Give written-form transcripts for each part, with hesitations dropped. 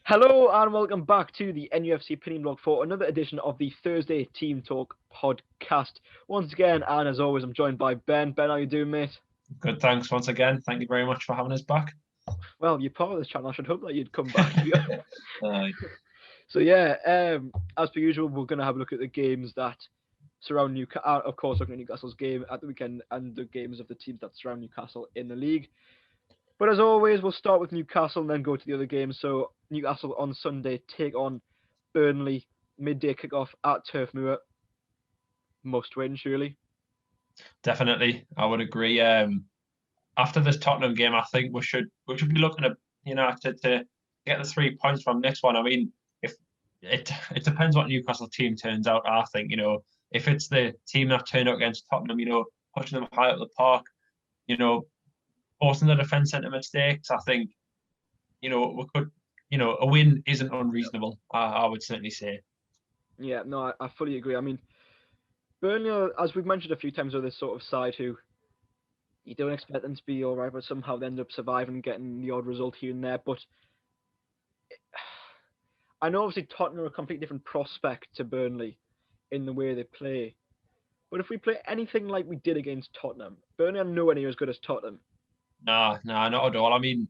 Hello and welcome back to the NUFC opinion blog for another edition of the Thursday Team Talk podcast. Once again, and as always, I'm joined by Ben. Ben, how you doing, mate? Good, thanks once again. Thank you very much for having us back. Well, you're part of this channel. I should hope that you'd come back. Aye. So yeah, as per usual, we're going to have a look at the games that surround Newcastle. Of course, looking at Newcastle's game at the weekend and the games of the teams that surround Newcastle in the league. But as always, we'll start with Newcastle and then go to the other games. So Newcastle on Sunday take on Burnley, midday kickoff at Turf Moor. Must win, surely. Definitely, I would agree. After this Tottenham game, I think we should be looking at to get the 3 points from this one. I mean, if it depends what Newcastle team turns out. I think if it's the team that turned out against Tottenham, pushing them high up the park, forcing the defence into mistakes. I think we could a win isn't unreasonable. I would certainly say. Yeah, no, I fully agree. I mean, Burnley, as we've mentioned a few times, are this sort of side who you don't expect them to be all right, but somehow they end up surviving and getting the odd result here and there. But I know obviously Tottenham are a completely different prospect to Burnley in the way they play. But if we play anything like we did against Tottenham, Burnley are nowhere near as good as Tottenham. No, not at all. I mean,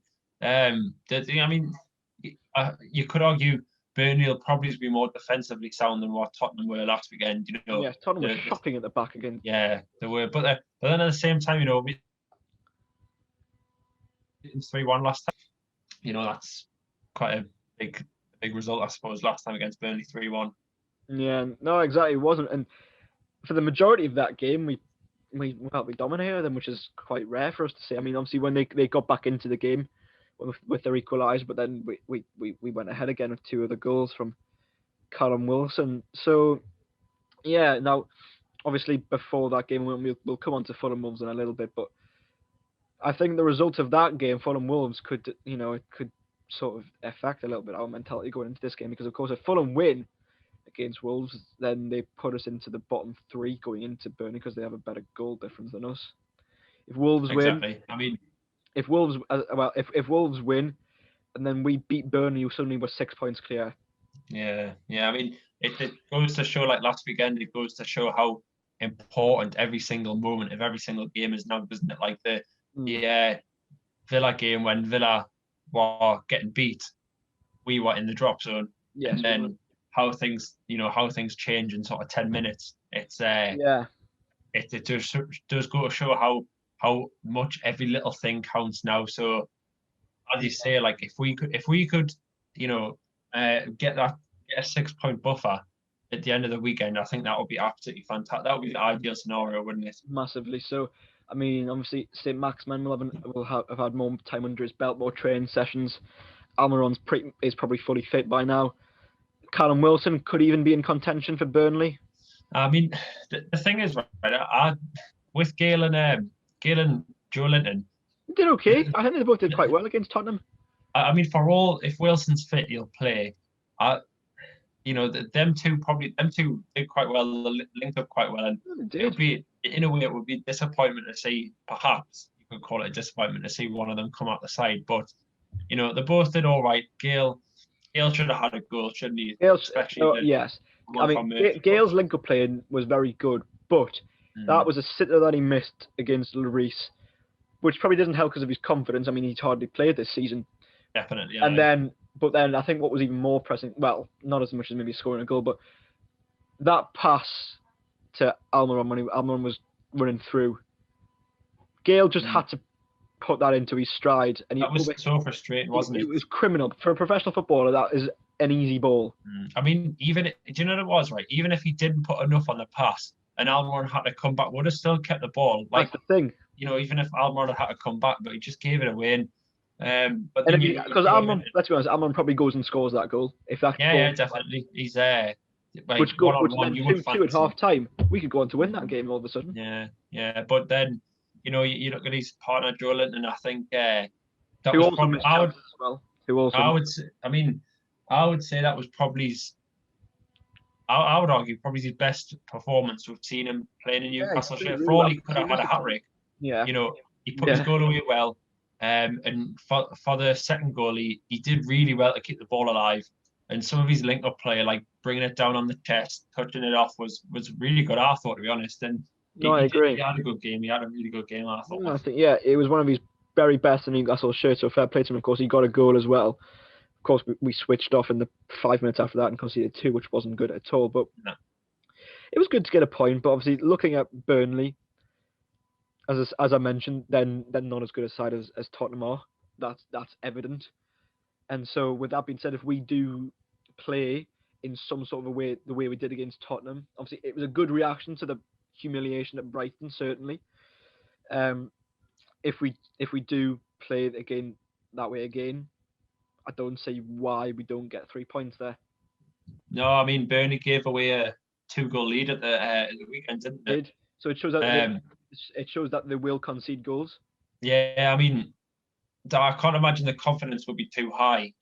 you could argue Burnley will probably be more defensively sound than what Tottenham were last weekend. Yeah, Tottenham were shocking at the back again. Yeah, they were. But then at the same time, we 3-1 last time. That's quite a big result, I suppose. Last time against Burnley, 3-1. Yeah, no, exactly, it wasn't. And for the majority of that game, we dominated them, which is quite rare for us to see. I mean, obviously when they got back into the game with their equaliser, but then we went ahead again with two of the goals from Callum Wilson. So yeah, now obviously before that game we'll come on to Fulham Wolves in a little bit, but I think the result of that game, Fulham Wolves, could sort of affect a little bit our mentality going into this game, because of course if Fulham win against Wolves, then they put us into the bottom three going into Burnley because they have a better goal difference than us. If Wolves win, I mean, if Wolves win, and then we beat Burnley, suddenly we're 6 points clear. Yeah. I mean, it goes to show, like last weekend, it goes to show how important every single moment of every single game is now, doesn't it? Like the Villa game when Villa were getting beat, we were in the drop zone, and then how things change in sort of 10 minutes. It's it does go to show how much every little thing counts now. So as you say, like if we could get a 6 point buffer at the end of the weekend, I think that would be absolutely fantastic. That would be the ideal scenario, wouldn't it? Massively. So I mean, obviously St. Maximin will have had more time under his belt, more training sessions. Almiron's is probably fully fit by now. Callum Wilson could even be in contention for Burnley. I mean, the thing is, right, with Gale and Joe Linton, did okay. I think they both did quite well against Tottenham. I mean, if Wilson's fit, he'll play. Them two did quite well. They linked up quite well, and it would be, in a way, it would be a disappointment to see. Perhaps you could call it a disappointment to see one of them come out the side. But they both did all right. Gale should have had a goal, shouldn't he? Yes. I mean, Gale's link-up playing was very good, but that was a sitter that he missed against Lloris, which probably doesn't help because of his confidence. I mean, he's hardly played this season. Definitely. But then I think what was even more pressing, well, not as much as maybe scoring a goal, but that pass to Almiron when Almiron was running through, Gale just had to put that into his stride, and that was so frustrating, wasn't it? It was criminal for a professional footballer. That is an easy ball. I mean, do you know what it was, right? Even if he didn't put enough on the pass, and Almiron had to come back, would have still kept the ball. Like, that's the thing. Even if Almiron had to come back, but he just gave it away. But because Almiron, let's be honest, Almiron probably goes and scores that goal. If that definitely, he's there. Which then 2-2 at half time, we could go on to win that game all of a sudden. Yeah. But then, you look at his partner Joe Linton, and I think that who was also probably. I would say that was probably. I would argue probably his best performance we've seen him playing in Newcastle. For all he could have had a hat trick. Yeah. He put his goal away well. And for the second goal, he did really well to keep the ball alive. And some of his link-up play, like bringing it down on the chest, touching it off, was really good, I thought, to be honest. And No, I agree. he had a good game. He had a really good game, I thought. No, I think, yeah, it was one of his very best in Newcastle shirt, so fair play to him. Of course, he got a goal as well. Of course, we switched off in the 5 minutes after that and conceded 2, which wasn't good at all. But it was good to get a point. But obviously, looking at Burnley, as I mentioned, then they're not as good a side as Tottenham are. That's evident. And so, with that being said, if we do play in some sort of a way, the way we did against Tottenham, obviously it was a good reaction to the humiliation at Brighton, certainly. If we do play again that way again, I don't see why we don't get 3 points there. No, I mean Burnley gave away a 2-goal lead at the weekend, didn't it? So it shows that they will concede goals. Yeah, I mean, I can't imagine the confidence would be too high,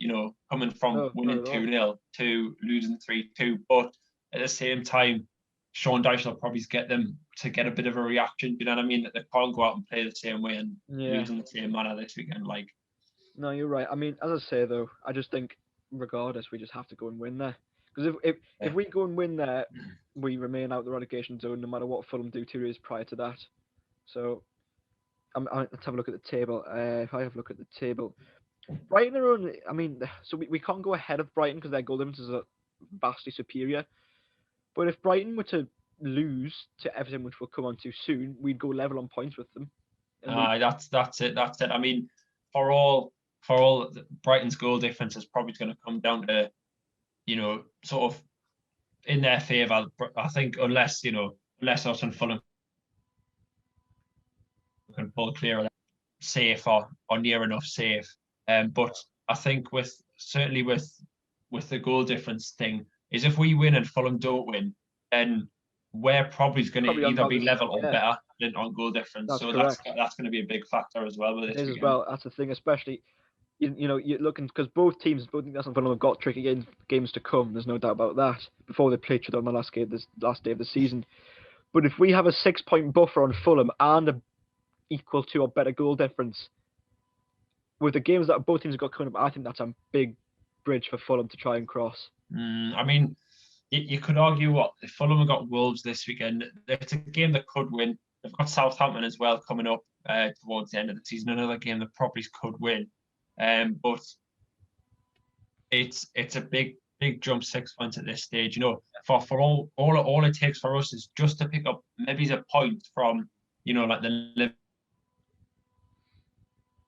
coming from winning 2-0 to losing 3-2. But at the same time, Sean Dyche will probably get them to get a bit of a reaction. You know what I mean? That they can't go out and play the same way and lose in the same manner this weekend. No, you're right. I mean, as I say though, I just think regardless, we just have to go and win there. Because if we go and win there, we remain out the relegation zone no matter what Fulham do 2 days prior to that. So, let's have a look at the table. If I have a look at the table, Brighton are only. I mean, so we can't go ahead of Brighton because their goal difference is vastly superior. But if Brighton were to lose to Everton, which we'll come on to soon, we'd go level on points with them. That's it. I mean, for all Brighton's goal difference is probably going to come down to, sort of in their favour. I think unless us and Fulham can pull clear of that, safe or near enough safe. But I think certainly with the goal difference thing is if we win and Fulham don't win, then we're probably going to either be level or better than on goal difference. That's going to be a big factor as well with this. It is as well. That's the thing, especially you're looking because both Newcastle and Fulham have got tricky games to come. There's no doubt about that before they play each other on the last day of the season. But if we have a 6-point buffer on Fulham and a equal to or better goal difference with the games that both teams have got coming up, I think that's a big bridge for Fulham to try and cross. I mean, you could argue if Fulham have got Wolves this weekend, it's a game that could win. They've got Southampton as well coming up towards the end of the season, another game that probably could win. But it's a big jump, 6 points at this stage. For all it takes for us is just to pick up maybe a point from like the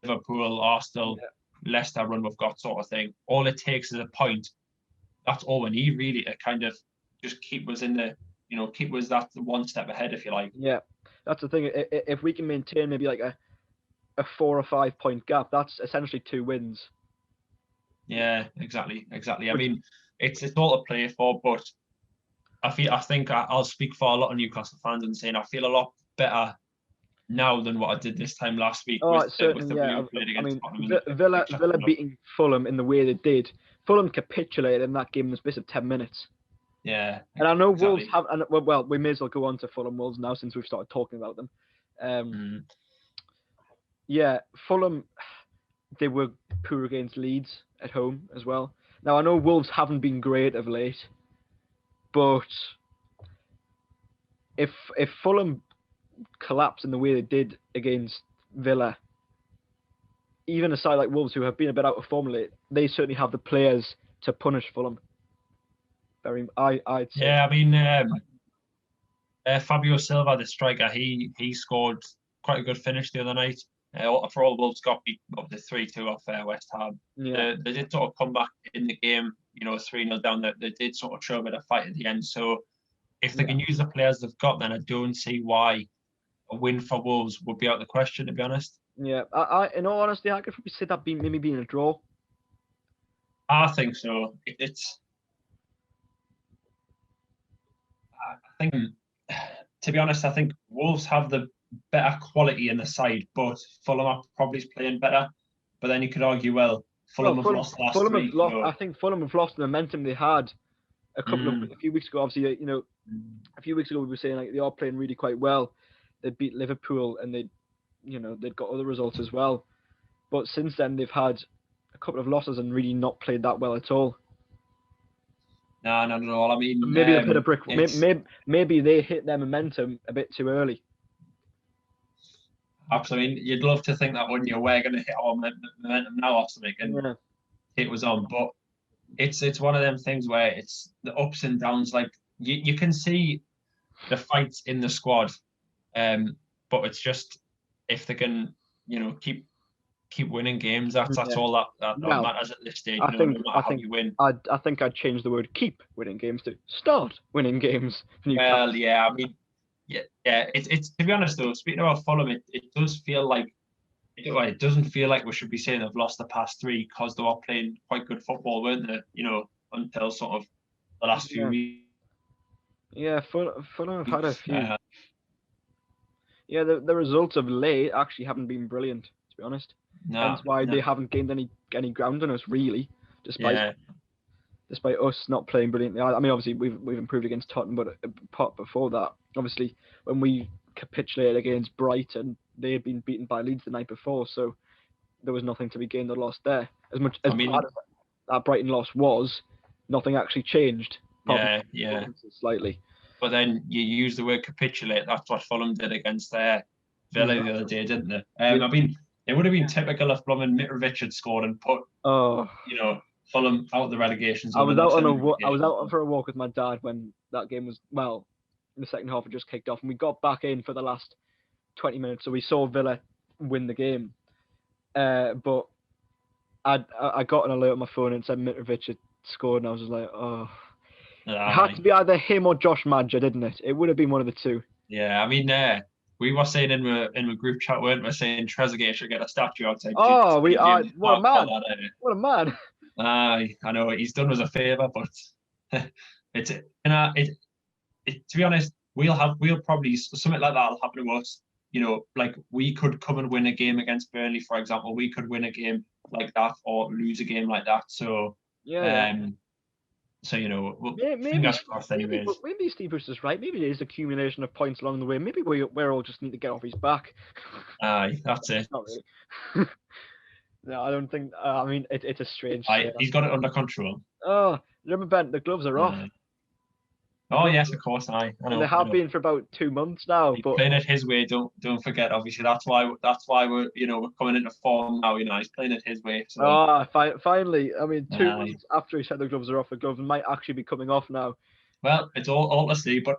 Liverpool, Arsenal, Leicester run we've got sort of thing. All it takes is a point. That's all we need really to kind of just keep us in the, keep us that one step ahead, if you like. Yeah, that's the thing. If we can maintain maybe like a 4 or 5 point gap, that's essentially 2 wins. Yeah, exactly. I mean, it's all to play for, but I think I'll speak for a lot of Newcastle fans and saying I feel a lot better now than what I did this time last week. Certainly, yeah. I mean, Villa beating Fulham in the way they did. Fulham capitulated in that game in the space of 10 minutes. Yeah. And I know Wolves have, and well, we may as well go on to Fulham Wolves now since we've started talking about them. Yeah, Fulham, they were poor against Leeds at home as well. Now, I know Wolves haven't been great of late, but if Fulham collapse in the way they did against Villa, even a side like Wolves who have been a bit out of form lately, they certainly have the players to punish Fulham. I'd say. Yeah, I mean, Fabio Silva, the striker, he scored quite a good finish the other night. For all Wolves got beat up to 3-2 off West Ham. Yeah. They did sort of come back in the game, 3-0 down. They did sort of show a bit of fight at the end. So if they can use the players they've got, then I don't see why a win for Wolves would be out of the question, to be honest. Yeah, I in all honesty, I could probably say that maybe being a draw. I think so. I think, to be honest, I think Wolves have the better quality in the side, but Fulham are probably playing better. But then you could argue, Fulham have lost last week. I think Fulham have lost the momentum they had a few weeks ago. Obviously, a few weeks ago we were saying like they are playing really quite well. They beat Liverpool and they'd got other results as well. But since then, they've had a couple of losses and really not played that well at all. No, not at all. I mean, Maybe they've hit a brick. it's Maybe they hit their momentum a bit too early. absolutely. I mean, you'd love to think that, wouldn't you? We're going to hit our momentum now or something, and Yeah. it was on. But it's one of them things where it's the ups and downs. Like you can see the fights in the squad, but it's just if they can, keep winning games. That's Yeah. all that Now, matters at this stage. I No think matter how you win. I think I'd change the word "keep" winning games to "start winning games." Well, yeah, I mean, yeah. It's to be honest though. Speaking about Fulham, it does feel like it doesn't feel like we should be saying they've lost the past three because they were playing quite good football, weren't they? Until sort of the last few weeks. Yeah, Fulham have had a few. Yeah, the results of late actually haven't been brilliant, to be honest. Hence why they haven't gained any ground on us really, despite us not playing brilliantly. I mean, obviously we've improved against Tottenham, but apart before that, obviously when we capitulated against Brighton, they had been beaten by Leeds the night before, so there was nothing to be gained or lost there. As bad as that Brighton loss was, nothing actually changed. Yeah. Slightly. But then you use the word capitulate. That's what Fulham did against Villa the other day, didn't they? I mean, it would have been typical if Mitrovic had scored and put, Fulham out of the relegation zone. I was out for a walk with my dad when that game was, in the second half it just kicked off, and we got back in for the last 20 minutes, so we saw Villa win the game. But I got an alert on my phone and said Mitrovic had scored, and I was just like, oh. It had to be either him or Josh Madger, didn't it? It would have been one of the two. Yeah, I mean, we were saying in the group chat, weren't we, saying Trezeguet should get a statue outside. Oh, what a man! What a man! I know he's done us a favour, but to be honest, we'll probably something like that will happen to us. Like we could come and win a game against Burnley, for example. We could win a game like that or lose a game like that. So So fingers crossed. Anyways, maybe Steve Bruce is right. Maybe it is accumulation of points along the way. Maybe we're all just need to get off his back. Aye, that's it. Not really. No, I don't think. I mean, it's a strange. He's got it under control. Oh, remember Ben? The gloves are off. Oh yes, of course. I know. And they have been for about 2 months now. He's playing it his way. Don't forget. Obviously, that's why we're we're coming into form now. He's playing it his way. So. Finally. I mean, 2 months after he said the gloves are off, the gloves might actually be coming off now. Well, it's all to see, but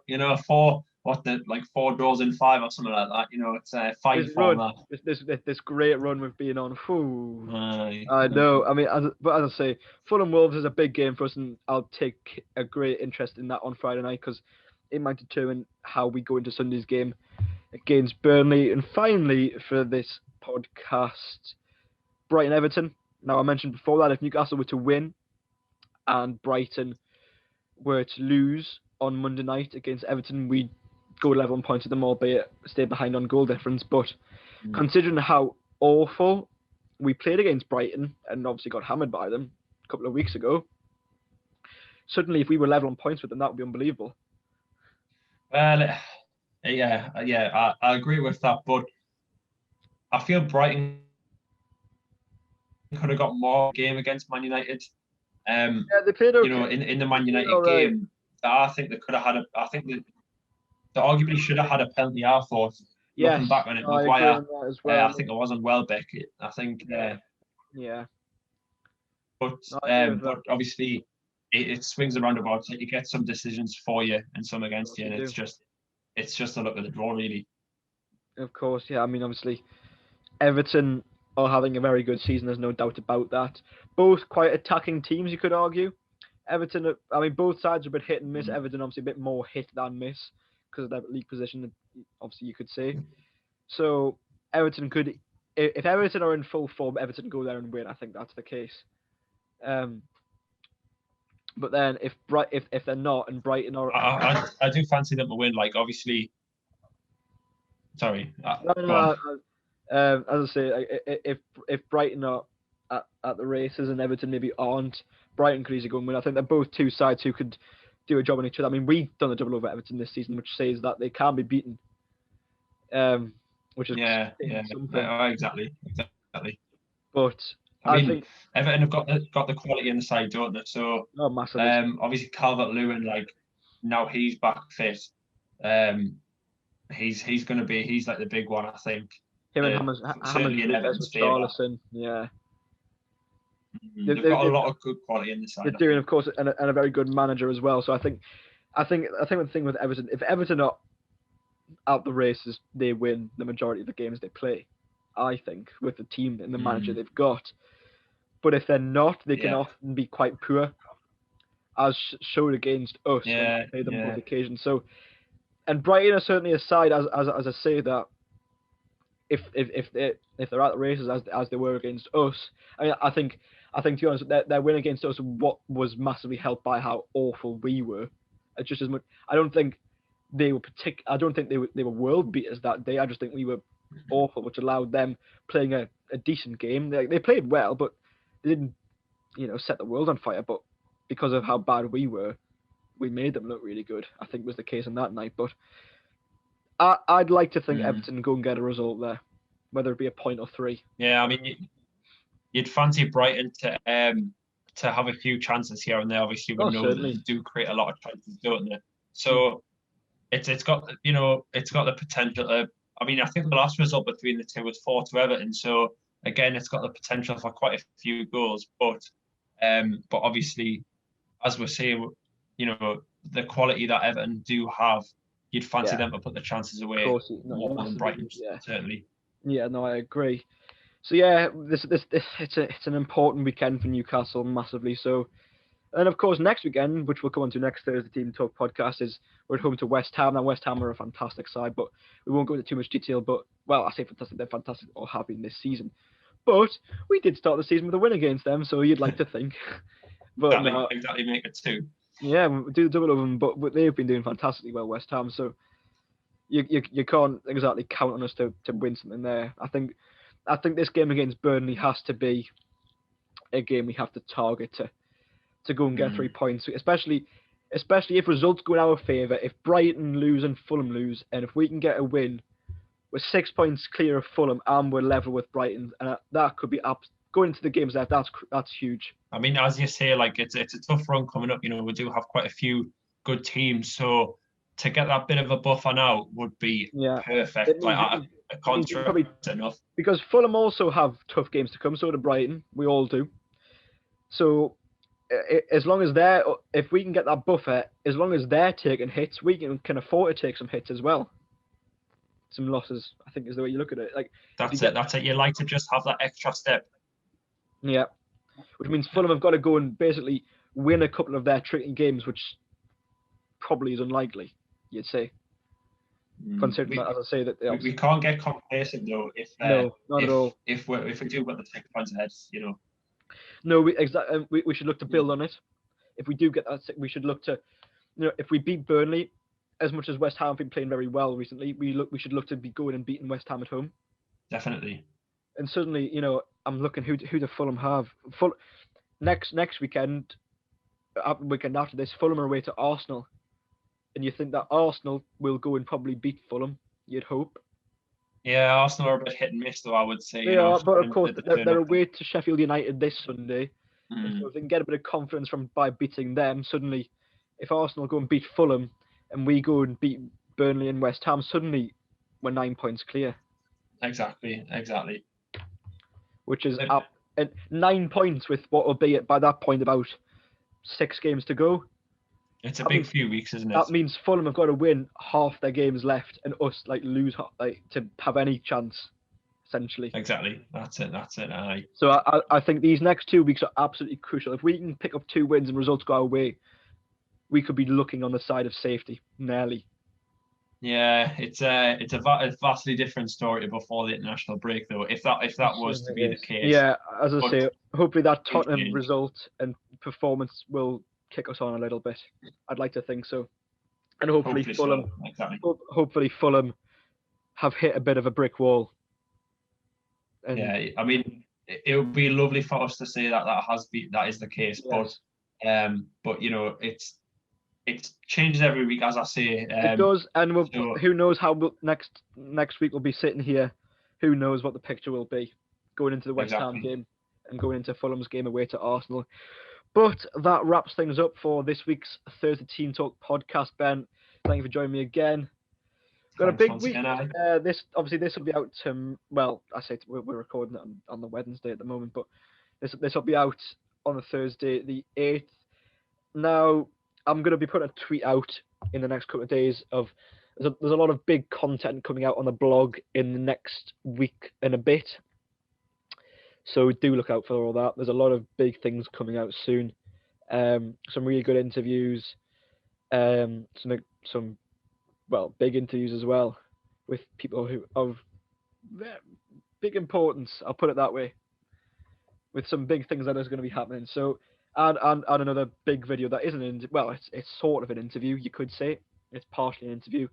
4 draws in 5 or something like that. It's 5-4. This great run we've been on. I know. I mean, as I say, Fulham Wolves is a big game for us, and I'll take a great interest in that on Friday night because it might determine how we go into Sunday's game against Burnley. And finally, for this podcast, Brighton Everton. Now, I mentioned before that if Newcastle were to win and Brighton were to lose on Monday night against Everton, we'd go level on points with them, albeit stay behind on goal difference. But considering how awful we played against Brighton and obviously got hammered by them a couple of weeks ago, suddenly if we were level on points with them, that would be unbelievable. Well, I agree with that, but I feel Brighton could have got more game against Man United. They played okay. In the Man United game, I think they could have had I think they arguably should have had a penalty. I thought. Yes, looking back on it, Maguire. I think it was on Welbeck. I think. Yeah. But obviously, it swings and roundabouts. You get some decisions for you and some against you, and it's just a look at the draw, really. Of course, yeah. I mean, obviously, Everton are having a very good season. There's no doubt about that. Both quite attacking teams, you could argue. Everton, I mean, both sides are a bit hit and miss. Everton, obviously, a bit more hit than miss because of their league position, obviously, you could say. So, Everton could, if Everton are in full form, Everton go there and win. I think that's the case. But then if they're not and Brighton are, I do fancy them to win. Like obviously, sorry. As I say, if Brighton are at the races and Everton maybe aren't, Brighton could easily go and win. I think they're both two sides who could do a job on each other. I mean, we've done a double over Everton this season, which says that they can be beaten. Which is exactly. But I I mean, think Everton have got the quality in the side, don't they? So massively. obviously Calvert-Lewin, like now he's back fit. Um, he's going to be he's like the big one, I think. Him and Hammers Certainly in Rodriguez Everton's with favour. Charlison, yeah. They've got a lot of good quality in the They're side, I doing, think. of course, and a very good manager as well. So I think the thing with Everton, if Everton are out the races, they win the majority of the games they play. I think with the team and the manager they've got. But if they're not, they can often be quite poor, as showed against us when we played them on both occasions. So, and Brighton are certainly a side, as I say, that if they're at the races as they were against us, I think to be honest, their win against us was massively helped by how awful we were. It's just as much. I don't think they were world beaters that day. I just think we were awful, which allowed them playing a decent game. They played well, but they didn't set the world on fire. But because of how bad we were, we made them look really good. I think was the case on that night. But I'd like to think Everton go and get a result there, whether it be a point or 3. Yeah, I mean, you'd fancy Brighton to have a few chances here and there. Obviously, we know that they do create a lot of chances, don't they? So it's got the potential. I mean, I think the last result between the two was 4-2 Everton. So again, it's got the potential for quite a few goals. But obviously, as we're saying, the quality that Everton do have, you'd fancy them to put the chances away more than Brighton, certainly. Yeah, no, I agree. So yeah, this it's an important weekend for Newcastle massively. So, and of course next weekend, which we'll come on to next Thursday Team Talk podcast, is we're at home to West Ham. Now West Ham are a fantastic side, but we won't go into too much detail. But well, I say fantastic, they're fantastic or have been this season. But we did start the season with a win against them, so you'd like to think. But exactly make it 2. Yeah, we do double of them, but they've been doing fantastically well, West Ham. So you can't exactly count on us to win something there. I think this game against Burnley has to be a game we have to target to go and get 3 points, especially if results go in our favour. If Brighton lose and Fulham lose, and if we can get a win, we're 6 points clear of Fulham and we're level with Brighton, and that could be going into the games there. That's huge. I mean, as you say, like it's a tough run coming up. We do have quite a few good teams, so to get that bit of a buffer now would be perfect. A contract enough. Because Fulham also have tough games to come. So do Brighton. We all do. So as long as if we can get that buffer, as long as they're taking hits, we can afford to take some hits as well. Some losses, I think, is the way you look at it. Like that's it. You like to just have that extra step. Yeah, which means Fulham have got to go and basically win a couple of their tricky games, which probably is unlikely, you'd say. Considering that, as I say, that we can't get complacent though. No, not at all. If we do get the 6 points ahead, No, we should look to build on it. If we do get that, we should look to, if we beat Burnley, as much as West Ham have been playing very well recently, we should look to be going and beating West Ham at home. Definitely. And suddenly, I'm looking who do Fulham have. Next weekend after this, Fulham are away to Arsenal, and you think that Arsenal will go and probably beat Fulham. You'd hope. Yeah, Arsenal are a bit hit and miss, though. I would say. But of course they're away to Sheffield United this Sunday. And so if they can get a bit of confidence by beating them, suddenly, if Arsenal go and beat Fulham, and we go and beat Burnley and West Ham, suddenly we're 9 points clear. Exactly. Which is up at 9 points with what will be by that point about 6 games to go. It's a big few weeks, isn't it? That means Fulham have got to win half their games left, and us lose to have any chance, essentially. Exactly. That's it. Aye. So I think these next 2 weeks are absolutely crucial. If we can pick up 2 wins and results go our way, we could be looking on the side of safety, nearly. Yeah, it's a vastly different story to before the international break, though. If that was to be the case. Yeah, as I say, hopefully that Tottenham result and performance will kick us on a little bit. I'd like to think so, and hopefully Fulham. Exactly. Hopefully Fulham have hit a bit of a brick wall. And yeah, I mean, it would be lovely for us to say that is the case, yes. But it changes every week, as I say. It does, and who knows how next week we'll be sitting here. Who knows what the picture will be? going into the West Ham Exactly. game and going into Fulham's game away to Arsenal. But that wraps things up for this week's Thursday Team Talk podcast, Ben. Thank you for joining me again. Got a Thanks big once week. again, Ali. This will be out. Well, I say we're recording it on the Wednesday at the moment, but this will be out on the Thursday, the 8th. Now, I'm going to be putting a tweet out in the next couple of days of there's a lot of big content coming out on the blog in the next week and a bit. So do look out for all that. There's a lot of big things coming out soon. Some really good interviews. Some big interviews as well with people who of big importance. I'll put it that way. With some big things that is going to be happening. So, and another big video that isn't it's sort of an interview, you could say. It's partially an interview,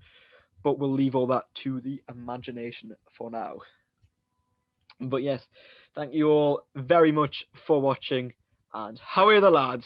but we'll leave all that to the imagination for now. But yes, thank you all very much for watching, and how are the lads?